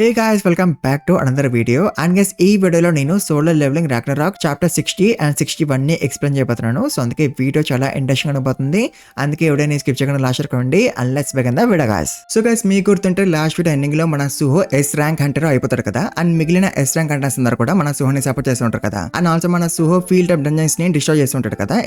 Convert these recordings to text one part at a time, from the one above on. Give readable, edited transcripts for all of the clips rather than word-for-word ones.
Hey guys welcome back to another video and guys ఈ వీడియోలో నేను solar leveling Ragnarok chapter 60 and 61 ని explain చేయబోతున్నాను. సో అందుకే వీడియో చాలా ఇంట్రెస్టింగ్ ఉండబోతుంది. అందుకే వీడియోని స్కిప్ చేయకుండా లాస్ట్ వరకు ఉండి and let's begin the video guys. So guys మీకు గుర్తుంటే లాస్ట్ వీడియో ఎండింగ్ లో మన సుహో ఎస్ ర్యాంక్ హంటర్ అయిపోతారు కదా, అండ్ మిగిలిన ఎస్ ర్యాంక్ హంటర్స్ అందరూ కూడా మన సుహోని సపోర్ట్ చేస్తూ ఉంటారు కదా. అండ్ ఆల్సో మన సుహో ఫీల్డ్ ఆఫ్ డంజన్స్ ని డిస్ట్రాయ్ చేస్తుంటాడు కదా.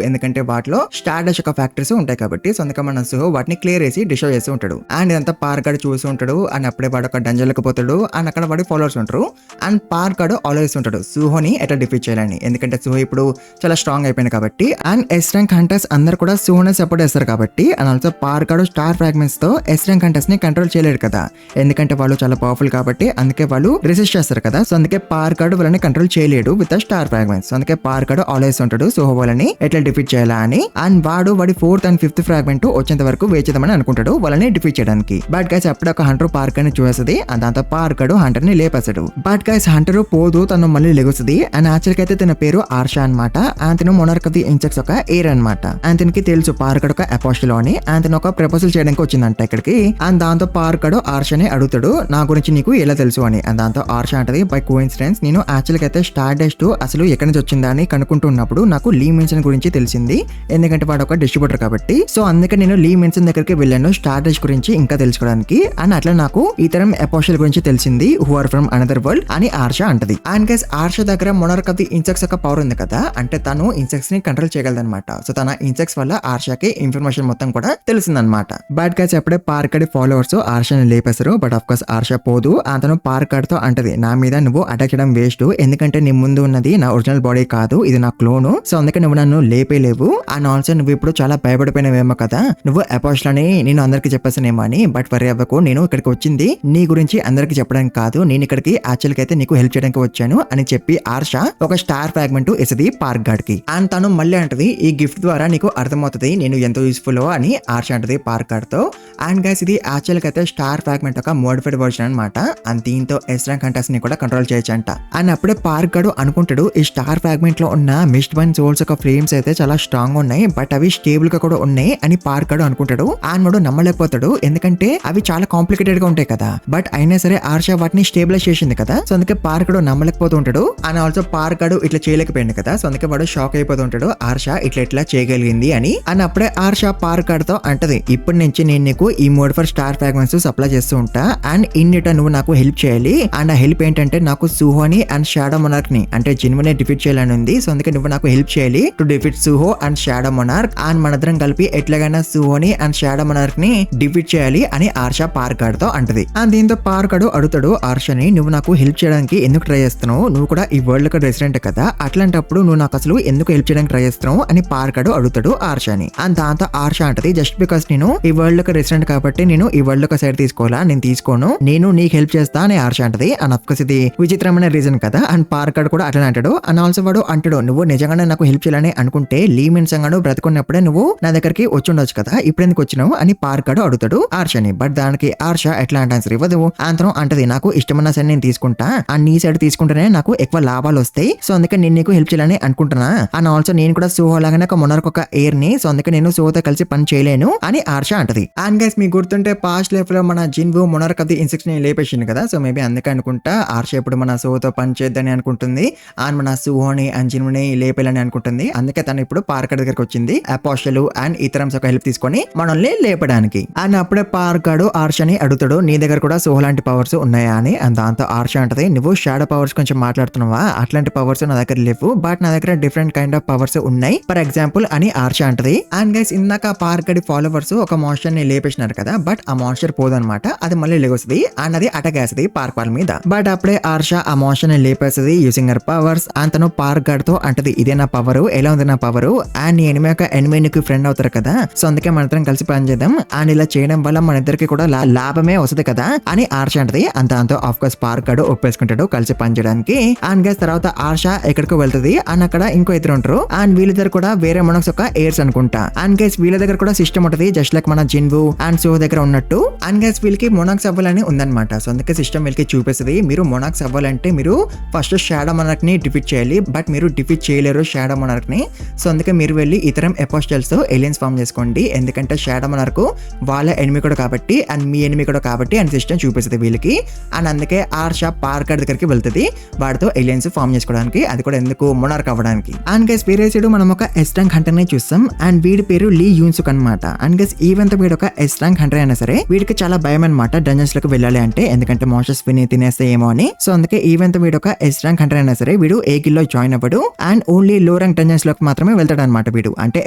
ఎందుకంటే వాటిలో స్టార్డష్ యొక్క ఫ్యాక్టరీస్ ఉంటాయి కాబట్టి. సో అందుకే మన సుహో వాటిని క్లియర్ చేసి డిస్ట్రాయ్ చేస్తూ ఉంటాడు. అండ్ ఇదంతా పార్క్ ఆడు చూస్తూ ఉంటాడు. అండ్ అప్పుడే వాడు ఒక డంజన్ లకు పోతాడు. అండ్ అక్కడ వాడి ఫాలోవర్స్ ఉంటారు. అండ్ పార్క్ ఆడు ఆలోచిస్తుంటాడు సుహోని ఎట్లా డిఫీట్ చేయాలని. ఎందుకంటే సుహో ఇప్పుడు చాలా స్ట్రాంగ్ అయిపోయింది కాబట్టి. అండ్ ఎస్ ర్యాంక్ హంటర్స్ అందరు కూడా సుహోని సపోర్ట్ చేస్తారు కాబట్టి. అండ్ ఆల్సో పార్క్ ఆడు స్టార్ ఫ్రాగ్మెంట్స్ తో ఎస్ ర్యాంక్ హంటర్స్ ని కంట్రోల్ చేయలేరు కదా, ఎందుకంటే వాళ్ళు చాలా పవర్ఫుల్ కాబట్టి. అందుకే వాళ్ళు రెసిస్ట్ చేస్తారు కదా. సో అందుకే పార్క్ ఆడు వాళ్ళని కంట్రోల్ చేయలేడు విత్ స్టార్ ఫ్రాగ్మెంట్స్. అందుకే పార్క్ ఆడు ఆలోచిస్తుంటాడు సుహో వాళ్ళని ఎట్లా డిఫీట్ చేయాలా అని. అండ్ వాడి 4th and 5th ఫ్రాగ్మెంట్ వచ్చేంత వరకు వేచేద్దామని అనుకుంటాడు వాళ్ళని డిఫీట్ చేయడానికి. బట్ గైస్ అప్పుడు ఒక హంటర్ పార్క్ అని చూసేది. అండ్ దాంతో పార్క్ ఆడు హంటర్ ని లేపేస్తాడు. బట్ గైస్ హంటర్ పోదు, తను మళ్ళీ లెగుస్తుంది. అండ్ యాక్చువల్గా అయితే తన పేరు ఆర్షా అనమాట. అంతను మొనార్క్ ఆఫ్ ది ఇన్సెక్ట్స్ ఒక ఎయిర్ అనమాట. అంతనికి తెలుసు పార్క్ ఆడు ఒక అపోస్టిల్ అని. అంతను ఒక ప్రపోజల్ చేయడానికి వచ్చిందంట ఇక్కడికి. అండ్ దాంతో పార్క్ ఆడు ఆర్షాని అడుగుతాడు నా గురించి నీకు ఎలా తెలుసు అని. అండ్ దాంతో ఆర్షా అంటది బై కోఇన్సిడెన్స్ నేను యాక్చువల్గా అయితే స్టార్ డస్ట్ అసలు ఎక్కడి నుంచి వచ్చిందా అని కనుక్కుంటున్నప్పుడు నాకు లీ మెన్షన్ గురించి తెలిసింది, ఎందుకంటే వాడు ఒక డిస్ట్రిబ్యూటర్ కాబట్టి. సో అందుకే నేను లీ మెన్షన్ దగ్గరికి వెళ్ళాను స్టార్ డస్ట్ గురించి ఇంకా తెలుసుకోవడానికి. అండ్ అట్లా నాకు ఈ తరం అపోస్టిల్ గురించి తెలిసింది who are from another world అని ఆర్షా అంటది. అండ్ గైస్ ఆర్షా దగ్గర మొనార్క్ ఆఫ్ ది ఇన్సెక్ట్స్ యొక్క పవర్ ఉంది కదా, అంటే తను ఇన్సెక్ట్స్ ని కంట్రోల్ చేయగలదన్నమాట. సో తన ఇన్సెక్ట్స్ వల్ల ఆర్షాకి ఇన్ఫర్మేషన్ మొత్తం కూడా తెలిసిందన్నమాట. బట్ గైస్ ఎప్పుడే పార్క్ ఆడి ఫాలోవర్స్ ఆర్షాని లేపేశారు. బట్ ఆఫ్ కోర్స్ ఆర్షా పోదు. అతను పార్క్ ఆడితో అంటది నా మీద నువ్వు అటాక్ చేయడం వేస్ట్, ఎందుకంటే నీ ముందు ఉన్నది నా ఒరిజినల్ బాడీ కాదు, ఇది నా క్లోను. సో అందుకే నువ్వు నన్ను లేపేలేవు. అండ్ ఆల్సో నువ్వు ఇప్పుడు చాలా భయపడిపోయినవేమో కదా, నువ్వు అపోస్టిల్ అని నేను అందరికి చెప్పేసానేమో అని. బట్ వరి అవ్వకు, నేను ఇక్కడికి వచ్చింది నీ గురించి అందరికి చెప్పడానికి కాదు, నేను ఇక్కడికి యాక్చువల్ గా అయితే నీకు హెల్ప్ చేయడానికి వచ్చాను అని చెప్పి ఆర్షా ఒక స్టార్ ఫ్రాగ్మెంట్ ఇస్తుంది పార్క్ గార్డ్ కి. అండ్ తను మళ్ళీ అంటది ఈ గిఫ్ట్ ద్వారా నీకు అర్థమవుతుంది నేను ఎంతో యూస్ఫుల్ అని ఆర్షా అంటది పార్క్ గార్డ్ తో. అండ్ గైస్ ఇది యాక్చువల్ గా అయితే స్టార్ ఫ్రాగ్మెంట్ ఒక మోడిఫైడ్ వర్షన్ అనమాట. అండ్ దీంతో ఎస్ ర్యాంక్ హంటర్స్ ని కూడా కంట్రోల్ చేయొచ్చు అంట. అండ్ అప్పుడే పార్క్ గార్డ్ అనుకుంటాడు ఈ స్టార్ ఫ్రాగ్మెంట్ లో ఉన్న మిస్ట్ వన్ సోల్స్ యొక్క ఫ్రేమ్స్ అయితే చాలా స్ట్రాంగ్ ఉన్నాయి, బట్ అవి స్టేబుల్ గా కూడా ఉన్నాయి అని పార్క్ గార్డ్ అనుకుంటాడు. అండ్ వాడు నమ్మలేకపోతాడు, ఎందుకంటే అవి చాలా కాంప్లికేటెడ్ గా ఉంటాయి కదా. బట్ అయినా సరే ఆర్షా వాటిని స్టేబులైజ్ చేసింది కదా. సో అందుకే పార్క్ గార్డ్ నమ్మలేకపోతూ ఉంటాడు. అండ్ ఆల్సో పార్క్ గార్డ్ ఇట్లా చేయలేకపోయింది కదా. సో అందుకే వాడు షాక్ అయిపోతూ ఉంటాడు ఆర్షా ఇట్లా చేయగలిగింది అని. అండ్ అప్పుడే ఆర్షా పార్క్ గార్డ్ తో అంటది ఇప్పటి నుంచి నేను నీకు ఈ మోడిఫైడ్ స్టార్ ఫ్రాగ్మెంట్స్ సప్లై చేస్తూ ఉంటా. అండ్ ఇన్ రిటర్న్ నువ్వు నాకు హెల్ప్ చేయాలి. అండ్ ఆ హెల్ప్ ఏంటంటే నాకు సుహోని అండ్ షాడో మొనార్క్ ని అంటే జిన్వని డిఫీట్ చేయాలని ఉంది. సో అందుకే నువ్వు నాకు హెల్ప్ చేయాలి to defeat Suho and shadow monarch. And మనద్దరం కలిపి ఎట్లాగైనా సుహోని అండ్ షాడో మొనార్క్ ని డిఫీట్ చేయాలి అని ఆర్షా పార్క్ గార్డ్ తో అంటది. అండ్ దీంతో పార్క్ గార్డ్ అడుగుతాడు ఆర్షాని నువ్వు నాకు హెల్ప్ చేయడానికి ఎందుకు ట్రై చేస్తున్నావు, నువ్వు కూడా ఈ వరల్డ్ యొక్క రెసిడెంట్ కదా, అట్లాంటప్పుడు నువ్వు నాకు అసలు ఎందుకు హెల్ప్ చేయడానికి ట్రై చేస్తున్నావు అని పార్క్ గార్డ్ అడుగుతాడు ఆర్షాని. అండ్ దాంతో ఆర్షా అంటది జస్ట్ బికాస్ నేను ఈ వరల్డ్ యొక్క రెసిడెంట్ కాబట్టి నేను ఈ వరల్డ్ యొక్క సైడ్ తీసుకోవాలా, నేను తీసుకోను, నేను నీకు హెల్ప్ చేస్తా అని ఆర్షా అంటది. అండ్ అఫ్ కోర్స్ ఇది విచిత్రమైన రీజన్ కదా. అండ్ పార్క్ గార్డ్ కూడా అట్లా అంటాడు. అండ్ ఆల్సో వాడు అంటాడు నువ్వు నిజంగానే నాకు హెల్ప్ చేయాలని అనుకుంటే లీ మెన్సంగాను బ్రతుకున్నప్పుడే నువ్వు నా దగ్గరికి వచ్చి ఉండొచ్చు కదా, ఇప్పుడు ఎందుకు వచ్చినావు అని పార్క్ గార్డ్ అడుగుతాడు ఆర్షాని. బట్ దానికి ఆర్షా ఎట్లా అంటే ఆన్సర్ ఇవ్వదు. అంతరం అంటది నాకు ఇష్టమన్న సరే నేను తీసుకుంటా, అండ్ నీ సైడ్ తీసుకుంటేనే నాకు ఎక్కువ లాభాలు వస్తాయి, సో అందుకే నేను నీకు హెల్ప్ చేయాలని అనుకుంటున్నా. అండ్ ఆల్సో నేను కూడా సుహో లాగానే ఒక మొనార్క్ ఒక ఎయిర్ ని, సో అందుకే నేను సుహోతో కలిసి పని చేయలేను అని ఆర్షా అంటది. అండ్ గైస్ మీకు గుర్తుంటే పాస్ట్ లైఫ్ లో మన Jinwoo monarch of the insects ని లేపేసింది కదా. సో మేబీ అందుకే అనుకుంటా ఆర్షా ఇప్పుడు మన సుహోతో పని చేద్దని అనుకుంటుంది. అండ్ మన సుహోని అండ్ జిన్వుని లేపేయాలని అనుకుంటుంది. అందుకే తను ఇప్పుడు పార్క్ దగ్గరికి వచ్చింది అపోస్టిల్ అండ్ ఇతరమ్స్ ఒక హెల్ప్ తీసుకొని మనల్ని లేపడానికి. అండ్ అప్పుడే పార్క్ గార్డ్ ఆర్షాని అడుగుతాడు నీ దగ్గర కూడా సుహో లాంటి పవర్స్ ఉన్నాయా అని. అండ్ దాంతో ఆర్షా అంటది నువ్వు షాడో పవర్స్ కొంచెం మాట్లాడుతున్నావా, అట్లాంటి పవర్స్ నా దగ్గర లేవు, బట్ నా దగ్గర డిఫరెంట్ కైండ్ ఆఫ్ పవర్స్ ఉన్నాయి ఫర్ ఎగ్జాంపుల్ అని ఆర్షా అంటది. అండ్ గైస్ ఇందాక పార్క్ గడి ఫాలోవర్స్ ఒక మాన్స్టర్ ని లేపేసినారు కదా, బట్ ఆ మాన్స్టర్ పోదనమాట, అది మళ్ళీ లెగొస్తుంది అండ్ అది అటాక్ చేస్తుంది పార్క్ వాళ్ళ మీద. బట్ అప్పుడే ఆర్షా ఆ మాన్స్టర్ ని లేపేస్తుంది యూజింగ్ హర్ పవర్స్. అండ్ తను పార్క్ గార్డ్ తో అంటది ఇదే నా పవర్, ఎలా ఉంది నా పవర్, అండ్ నీ ఎనిమి యొక్క ఎనిమి నీకు ఫ్రెండ్ అవుతారు కదా, సో అందుకే మన ఇద్దరం కలిసి పని చేద్దాం, అండ్ ఇలా చేయడం వల్ల మన ఇద్దరికి కూడా లాభమే వస్తుంది కదా అని ఆర్షా అంటది. అండ్ దాంతో ఆఫ్ కోర్స్ పార్క్ గార్డ్ ఒప్పేసుకుంటాడు కలిసి పని చేయడానికి. అండ్ గైస్ తర్వాత ఆర్షా ఎక్కడికో వెళ్తుంది. అండ్ అక్కడ ఇంకో ఇద్దరు ఉంటారు. అండ్ వీళ్ళిద్దరు కూడా వేరే మొనార్క్స్ ఒక ఎయిర్స్ అనుకుంటా. అండ్ గైస్ వీళ్ళ దగ్గర కూడా సిస్టమ్ ఉంటుంది జస్ట్ లైక్ మన జిన్వు అండ్ సుహో దగ్గర ఉన్నట్టు. అండ్ గైస్ వీళ్ళకి మొనార్క్స్ అవ్వాలని ఉందన్నమాట. సో అందుకే సిస్టమ్ వీళ్ళకి చూపిస్తుంది మీరు మొనార్క్స్ అవ్వాలంటే మీరు ఫస్ట్ షాడో మొనార్క్ ని డిఫీట్ చేయాలి, బట్ మీరు డిఫీట్ చేయలేరు షాడో మొనార్క్ ని. సో అందుకే మీరు వెళ్ళి ఇతరం అపోస్టల్స్ తో ఎలియన్స్ ఫామ్ చేసుకోండి, ఎందుకంటే షాడో మొనార్క్ వాళ్ళ ఎనిమి కూడా కాబట్టి అండ్ మీ ఎనిమి కూడా కాబట్టి అని సిస్టమ్ చూపిస్తుంది వీళ్ళకి. అండ్ అందుకే ఆర్షా పార్క్ దగ్గరికి వెళ్తుంది వాడితో ఎలియన్స్ ఫామ్ చేసుకోవడానికి, అది కూడా ఎందుకు మొనార్క్ అవ్వడానికి. అండ్ గైస్ వేరే సైడ్ మనం ఒక ఎస్ ర్యాంక్ హంటర్ ని చూస్తాం అండ్ వీడి పేరు లీ యూన్సుక్ అనమాట. అండ్ గైస్ ఈవెంట్ వీడు ఒక ఎస్ ర్యాంక్ హంటర్ అయినా సరే వీడికి చాలా భయం అనమాట డంజన్స్ లోకి వెళ్ళాలి అంటే, ఎందుకంటే మాన్స్టర్స్ విని తినేస్తాయేమో అని. సో అందుకే ఈవెంట్ వీడు ఒక ఎస్ ర్యాంక్ హంటర్ అయినా సరే వీడు ఏ గిల్ లో జాయిన్ అవ్వడు అండ్ ఓన్లీ లో ర్యాంక్ డంజన్స్ లోకి మాత్రమే వెళ్తాడు అనమాట వీడు. అంటే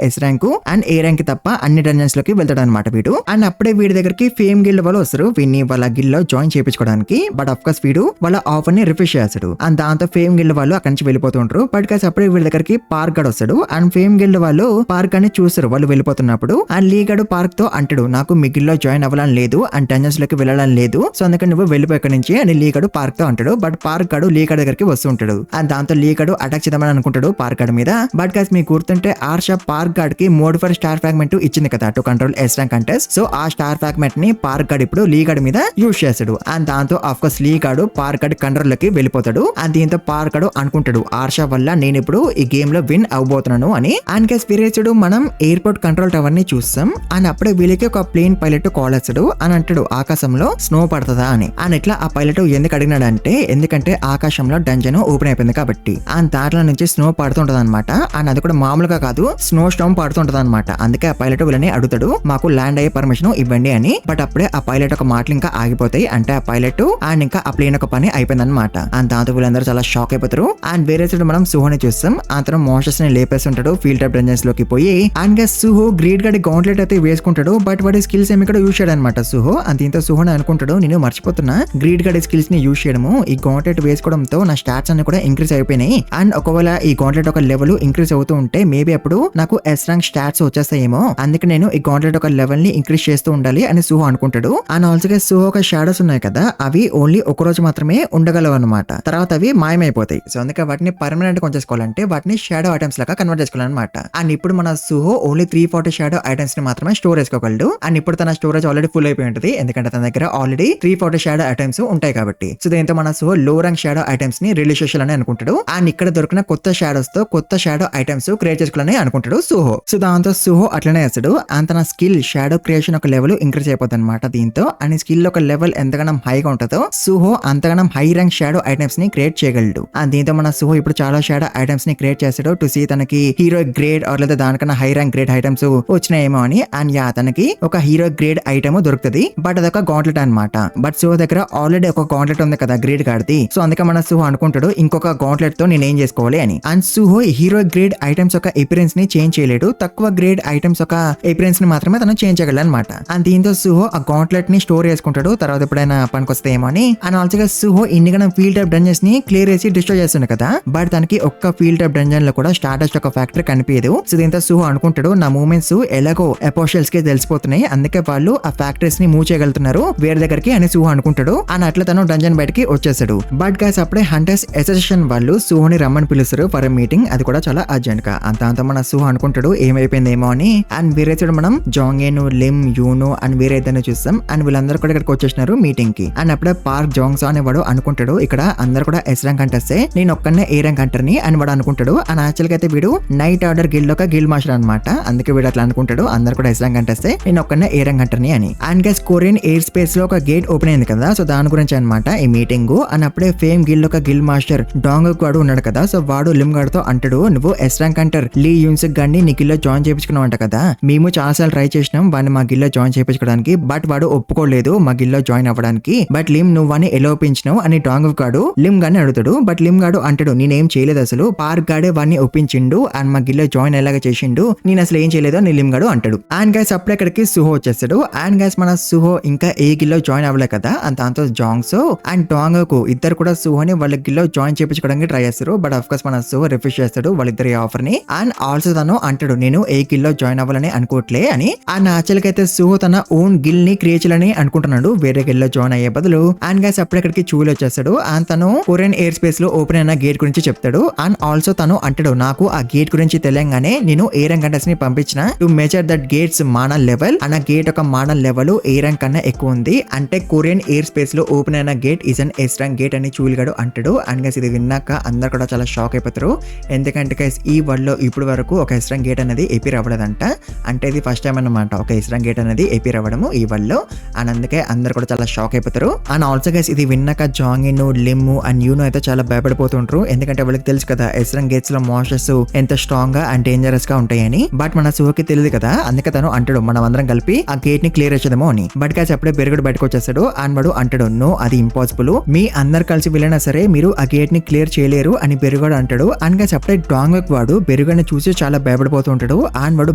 yes rank and A rank తప్ప అన్ని డంజన్స్ లోకి వెళ్తాడు అనమాట వీడు. అండ్ అప్పుడే వీడి దగ్గరికి ఫేమ్ గిల్ వాళ్ళు వస్తారు వీడిని వాళ్ళ గిల్ లో జాయిన్ చేయించుకోవడానికి. బట్ ఆఫ్ కోర్స్ వీడు వాళ్ళ ఆఫర్ ని రిఫ్యూజ్ చేస్తాడు అండ్ దాంతో ఫేమ్ గిల్డ్ వాళ్ళు అక్కడి నుంచి వెళ్ళిపోతుంటారు. బట్ కాస్ అప్పుడే వీళ్ళ దగ్గరికి పార్క్ గడ్ వస్తాడు అండ్ ఫేమ్ గిల్డ్ వాళ్ళు పార్క్ అని చూస్తారు వాళ్ళు వెళ్ళిపోతున్నప్పుడు. అండ్ లీ గడు పార్క్ తో అంటాడు నాకు మీ గిల్ లో జాయిన్ అవ్వాలని లేదు అండ్ డంజన్స్ లోకి వెళ్ళాలని లేదు, సో అందుకని నువ్వు వెళ్ళిపోయి ఇక్కడి నుంచి అని లీ గడు పార్క్ తో అంటాడు. బట్ పార్క్ గడు లీ గడ్ దగ్గరికి వస్తుంటాడు అండ్ దాంతో లీ గడు అటాక్ చేద్దామని అనుకుంటాడు పార్క్ గడ్ మీద. బట్ కాస్ మీకు గుర్తుంటే ఆర్షా పార్క్ గడ్ కి మోడ్ ఫర్ స్టార్ ఫ్రాగ్మెంట్ ఇచ్చింది కదా to control yes rank contest. So ఆ స్టార్ ఫ్రాగ్మెంట్ ని పార్క్ గడ్ ఇప్పుడు లీ గడ్ మీద యూజ్ చేస్తాడు అండ్ దాంతో ఆఫ్ కోర్స్ లీ గడు పార్క్ గడ్ కంట్రోల్ లోకి వెళ్ళిపోతాడు. అండ్ దీంతో పార్క్ గడు అనుకుంటాడు ఆర్షా వల్ల నేను ఇప్పుడు ఈ గేమ్ లో విన్ అవ్వబోతున్నాను అని. అండ్ గైస్ వీరేసుడు మనం ఎయిర్పోర్ట్ కంట్రోల్ టవర్ ని చూస్తాం అండ్ అప్పుడే వీళ్ళకి ఒక ప్లేన్ పైలట్ కాల్ వస్తాడు అని అంటాడు ఆకాశంలో స్నో పడుతుందా అని. అండ్ ఇట్లా ఆ పైలట్ ఎందుకు అడిగినాడంటే ఎందుకంటే ఆకాశంలో డంజన్ ఓపెన్ అయిపోయింది కాబట్టి అండ్ దాంట్లో నుంచి స్నో పడుతుంటది అనమాట. అండ్ అది కూడా మామూలుగా కాదు స్నో స్టామ్ పడుతుంటది అనమాట. అందుకే ఆ పైలట్ వీళ్ళని అడుగుతాడు మాకు ల్యాండ్ అయ్యే పర్మిషన్ ఇవ్వండి అని. బట్ అప్పుడే ఆ పైలట్ ఒక మాటలు ఇంకా ఆగిపోతాయి అంటే ఆ పైలట్ అండ్ ఇంకా ఆ ప్లేన్ ఒక పని అయిపోయింది అనమాట. అండ్ దాంతో వీళ్ళందరూ చాలా షాక్ అయిపోతారు. అండ్ వేరే సైడ్ మనం సుహోని చూస్తాం అతను మాన్స్టర్స్ ని లేపేస్తుంటాడు ఫీల్డ్ టైప్ డంజన్స్ లోకి పోయి. అండ్ సుహో గ్రేట్ గడి గౌంట్లెట్ అయితే వేసుకుంటాడు బట్ వాడి స్కిల్స్ ఏమి ఇక్కడ యూజ్ చేయడం అనమాట సుహో. అండ్ దీంతో సుహోని అనుకుంటాడు నేను మర్చిపోతున్నా గ్రేట్ గడి స్కిల్స్ ని యూజ్ చేయడము, ఈ గౌంట్లెట్ వేసుకోవడంతో నా స్టాట్స్ అన్ని కూడా ఇంక్రీజ్ అయిపోయినాయి అండ్ ఒకవేళ ఈ గౌంట్లెట్ ఒక లెవెల్ ఇంక్రీజ్ అవుతూ ఉంటే మేబీ అప్పుడు నాకు ఎస్ ర్యాంక్ స్టాట్స్ వచ్చేస్తాయేమో, అందుకే నేను ఈ గౌంట్లెట్ ఒక లెవెల్ ని ఇంక్రీజ్ చేస్తూ ఉండాలి అని సుహో అనుకుంటాడు. అండ్ ఆల్సోగా సుహో ఒక షాడోస్ ఉన్నాయి కదా అవి ఓన్లీ ఒక రోజు మాత్రమే ఉండగలవు అనమాట, తర్వాత అవి మాయమైపోతాయి. సో అందుకే వాటిని పర్మనెంట్ గా ఉంచేసుకోవాలంటే వాటిని షాడో ఐటమ్స్ లాగా కన్వర్ట్ చేసుకోవాలన్నమాట. అండ్ ఇప్పుడు మన సుహో ఓన్లీ 340 షాడో ఐటమ్స్ ని మాత్రమే స్టోర్ చేసుకోగలడు. అండ్ ఇప్పుడు తన స్టోరేజ్ ఆల్రెడీ ఫుల్ అయిపోయి ఉంటుంది ఎందుకంటే తన దగ్గర ఆల్రెడీ 340 షాడో ఐటమ్స్ ఉంటాయి కాబట్టి. సో దీంతో మన సుహో లో ర్యాంక్ షాడో ఐటమ్స్ ని రిలీజ్ చేయాలని అనుకుంటాడు. అండ్ ఇక్కడ దొరికిన కొత్త షాడోస్ తో కొత్త షాడో ఐటమ్స్ క్రియేట్ చేసుకోవాలని అనుకుంటాడు సుహో. సో దాంతో సుహో అట్లనే వేస్తాడు అండ్ తన స్కిల్ షాడో క్రియేషన్ ఒక లెవెల్ ఇంక్రీజ్ అయిపోతుంది అనమాట దీంతో. అండ్ స్కిల్ ఒక లెవెల్ ఎంతగానో హైగా ఉంటుందో సుహో అంతగానం హై ర్యాంక్ షాడో ఐటమ్స్ ని క్రియేట్ చేయగలడు. అండ్ దీంతో మన సుహో ఇప్పుడు చాలా షాడో ఐటమ్స్ ని క్రియేట్ చేస్తాడు టు సీ తనకి హీరో గ్రేడ్ ఆర్ లేదా దానికన్నా హై ర్యాంక్ గ్రేడ్ ఐటమ్స్ వచ్చినాయేమో అని. అండ్ యా తనకి ఒక హీరో గ్రేడ్ ఐటమ్ దొరుకుతుంది బట్ అదొక గాంట్లెట్ అనమాట. బట్ సుహో దగ్గర ఆల్రెడీ ఒక గాంట్లెట్ ఉంది కదా గ్రేడ్ గాడిది. సో అందుకే మన సుహో అనుకుంటాడు ఇంకొక గాంట్లెట్ తో నేను ఏం చేసుకోవాలి అని. అండ్ సుహో హీరో గ్రేడ్ ఐటమ్స్ ఒక ఎపిరెన్స్ ని చేంజ్ చేయలేడు, తక్కువ గ్రేడ్ ఐటమ్స్ ఒక ఎపిరెన్స్ ని మాత్రమే తను చేంజ్ చేయగలడు అనమాట. అండ్ దీంతో సుహో ఆ గాంట్లెట్ ని స్టోర్ చేసుకుంటాడు తర్వాత ఎప్పుడైనా పనికొస్తాయేమో అని. అండ్ ఆల్సోగా సుహో ఇన్నిగా ఫీల్డ్ టైప్ డంజన్స్ ని క్లియర్ చేసి డిస్ట్రాయ్ చేస్తుంది కదా బట్ దానికి ఒక్క ఫీల్డ్ టైప్ డంజన్ లో కూడా స్టార్టస్ట్ ఒక ఫ్యాక్టరీ కనిపించదు. సో దీంతో సుహో అనుకుంటాడు నా మూవ్మెంట్స్ ఎలాగో అపోషల్స్ కి తెలిసిపోతున్నాయి అందుకే వాళ్ళు ఆ ఫ్యాక్టరీస్ ని మూవ్ చేయగలుగుతున్నారు వేరే దగ్గరికి అని సుహో అనుకుంటాడు. అండ్ అట్లా తను డంజన్ బయటకి వచ్చేసాడు. బట్ గైస్ అప్పుడే హంటర్స్ అసోసియేషన్ వాళ్ళు సుహోని రమ్మని పిలుస్తారు ఫర్ మీటింగ్, అది కూడా చాలా అర్జెంట్ గా. అంత మన సుహో అనుకుంటాడు ఏమైపోయిందేమో అని. అండ్ వేరే సైడ్ మనం జాంగేను లిమ్ యూను అండ్ వేరే ఇద్దరిని చూస్తాం అండ్ వీళ్ళందరూ కూడా ఇక్కడికి వచ్చేసినారు మీటింగ్ కి. అండ్ అప్పుడే పార్క్ జాంగ్సా అనేవాడు అనుకుంటాడు ఇక్కడ అందరు కూడా ఎస్ ర్యాంక్ హంటర్సే నేను ఒక్కనే ఏ ర్యాంక్ హంటర్ ని అని వాడు అనుకుంటాడు. అండ్ యాక్చువల్ గా అయితే వీడు నైట్ ఆర్డర్ గిల్డ్ ఒక గిల్డ్ మాస్టర్ అనమాట, అందుకే వీడు అట్లా అనుకుంటాడు అందరు కూడా ఎస్ ర్యాంక్ హంటర్సే నేను ఒక్కనే ఏ ర్యాంక్ హంటర్ ని అని. And guys Korean air space లో ఒక గేట్ ఓపెన్ అయింది కదా సో దాని గురించి అనమాట ఈ మీటింగ్. అండ్ అప్పుడే ఫేమ్ గిల్డ్ ఒక గిల్డ్ మాస్టర్ డాంగ్ వాడు ఉన్నాడు కదా సో వాడు లిమ్ గాడ్ తో అంటాడు నువ్వు ఎస్ ర్యాంక్ హంటర్ లీ యూన్సుక్ గాని నీ గిల్లో జాయిన్ చేయించుకున్నావు అంట కదా, మేము చాలా సార్లు ట్రై చేసినాం వాడిని మా గిల్లో జాయిన్ చేయించుకోవడానికి బట్ వాడు ఒప్పుకోలేదు మా గిల్లో జాయిన్ అవ్వడానికి. బట్ లిమ్ నువ్వు అని ఎలోపించినావు అని డాంగ్ గాడు లిమ్ గాని అడుగుతాడు. బట్ లిమ్ గాడు అంటాడు నేనేం చేయలేదు అసలు పార్క్ గాడే వాడిని ఒప్పించిండు అండ్ మా గిల్లో జాయిన్ ఎలాగా చేసిండు నేను అసలు ఏం చేయలేదు అని లిమ్ గాడు అంటాడు. అండ్ గైస్ అప్పుడే ఇక్కడికి సుహో వచ్చేస్తాడు. అండ్ గైస్ మన సుహో ఇంకా ఏ గిల్లో జాయిన్ అవ్వలే కదా అండ్ దాంతో జాంగ్సో అండ్ డాంగ్ కు ఇద్దరు కూడా సుహోని వాళ్ళ గిల్లో జాయిన్ చేయించుకోవడానికి ట్రై చేస్తారు బట్ ఆఫ్ కోర్స్ మన సుహో రిఫ్యూజ్ చేస్తాడు వాళ్ళిద్దరి ఆఫర్ ని. అండ్ ఆల్సో తను అంటాడు నేను ఏ గిల్లో జాయిన్ అవ్వాలని అనుకోవట్లే అని. అండ్ యాక్చువల్గా అయితే సుహో తన ఓన్ గిల్ ని క్రియేట్ చేయాలని అనుకుంటున్నాడు వేరే గిల్లో జాయిన్ అయ్యే బదులు. అండ్ గైస్ అప్పుడు ఇక్కడికి చూలు వచ్చేస్తాడు అండ్ తను కొరియన్ ఎయిర్ స్పేస్ లో ఓపెన్ అయిన గేట్ గురించి చెప్తాడు. అండ్ ఆల్సో తను అంటాడు నాకు ఆ గేట్ గురించి తెలియగానే నేను ఏ ర్యాంక్ హంటర్స్ ని పంపించిన to measure that gates mana level అన్న గేట్ ఒక మానల్ లెవెల్ ఏ ర్యాంక్ కన్నా ఎక్కువ ఉంది అంటే కొరియన్ ఎయిర్ స్పేస్ లో ఓపెన్ అయిన gate is an S rank gate అని చూలుగాడు అంటాడు. అండ్ గైస్ ఇది విన్నాక అందరు కూడా చాలా షాక్ అయిపోతారు ఎందుకంటే గైస్ ఈ వరల్డ్ లో ఇప్పుడు వరకు ఒక ఎస్ ర్యాంక్ గేట్ అనేది ఎపిర్ అవ్వలేదంట, అంటే ఇది ఫస్ట్ టైం అన్నమాట ఒక ఎస్ ర్యాంక్ గేట్ అనేది ఎపిర్ అవ్వడము ఈ వరల్డ్ లో. అండ్ అందుకే అందరు కూడా చాలా షాక్ షాక్ అయిపోతారు. అండ్ ఆల్సో గైస్ ఇది విన్నాక జాంగిన్, లిమ్ అండ్ యూనో అయితే చాలా భయపడిపోతుంటారు. ఎందుకంటే వాళ్ళకి తెలుసు కదా ఎస్రంగ్ గేట్స్ లో మాన్స్టర్స్ ఎంత స్ట్రాంగ్ గా అండ్ డేంజరస్ గా ఉంటాయని. బట్ మన సుహోకి తెలియదు కదా, అందుకే తను అంటాడు మనం అందరం కలిపి ఆ గేట్ ని క్లియర్ చేద్దాము అని. బట్ గైస్ అప్పుడే బెరుగుడు బయటకు వచ్చేస్తాడు అండ్ వాడు అంటాడు నో అది ఇంపాసిబుల్, మీ అందరు కలిసి వెళ్ళినా సరే మీరు ఆ గేట్ ని క్లియర్ చేయలేరు అని బెరుగుడు అంటాడు. అండ్ గైస్ అప్పుడే డాంగ్ వాడు బెరుగుడిని చూసి చాలా భయపడిపోతూ ఉంటాడు అండ్ వాడు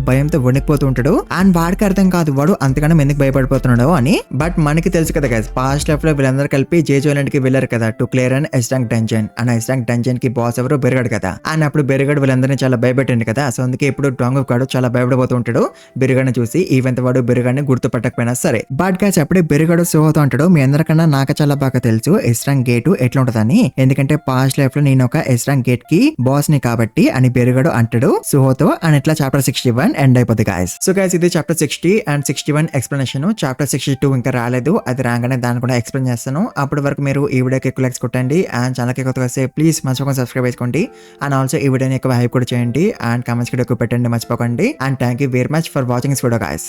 భయంతో వణికిపోతూ ఉంటాడు. అండ్ వాడికి అర్థం కాదు వాడు అంతగానో ఎందుకు భయపడిపోతున్నాడు అని. బట్ మనకి తెలుసు కదా గైస్ పాస్ట్ లైఫ్ లో వీళ్ళందరూ కలిపి జేజో ఐలాండ్ కి వెళ్ళారు కదా to clear and S rank dungeon. And S rank dungeon కి బాస్ ఎవరు బెరుగాడు కదా. అండ్ అప్పుడు బెరుగాడు వీళ్ళందరినీ చాలా భయపెట్టింది కదా. సో అందుకే ఇప్పుడు డాంగ్ వాడు చాలా భయపడిపోతూ ఉంటాడు బెరుగాడిని చూసి. ఈవెంట్ వాడు బెరుగాడిని గుర్తుపట్టకపోయినా సరే. బట్ గైస్ అప్పుడే బెరుగాడు సోహోతో అంటాడు మీ అందరికన్నా నాకు చాలా బాగా తెలుసు ఎస్రాంగ్ గేట్ ఎట్లా ఉంటదని, ఎందుకంటే పాస్ట్ లైఫ్ లో నేను ఒక ఎస్రాంగ్ గేట్ కి బాస్ ని కాబట్టి అని బెరుగాడు అంటాడు సుహోతో. అండ్ ఇట్లా చాప్టర్ 61 ఎండ్ అయిపోతుంది గైస్. సో గైస్ ఇది చాప్టర్ 60 అండ్ 61 ఎక్స్ప్లెనేషన్. చాప్టర్ 62 ఇంకా రాలేదు, అది రాగానే దాన్ని కూడా ఎక్స్ప్లెయిన్ చేస్తాను. అప్పటి వరకు మీరు ఈ వీడియోకి ఎక్కువ లైక్స్ కొట్టండి అండ్ ఛానల్కి కొత్తగా వస్తే ప్లీజ్ మర్చిపోకుండా సబ్స్క్రైబ్ చేసుకోండి. అండ్ ఆల్సో ఈ వీడియోని ఎక్కువ హైప్ కూడా చేయండి అండ్ కామెంట్స్ కూడా ఎక్కువ పెట్టండి మర్చిపోకండి. And thank you very much for watching this video guys.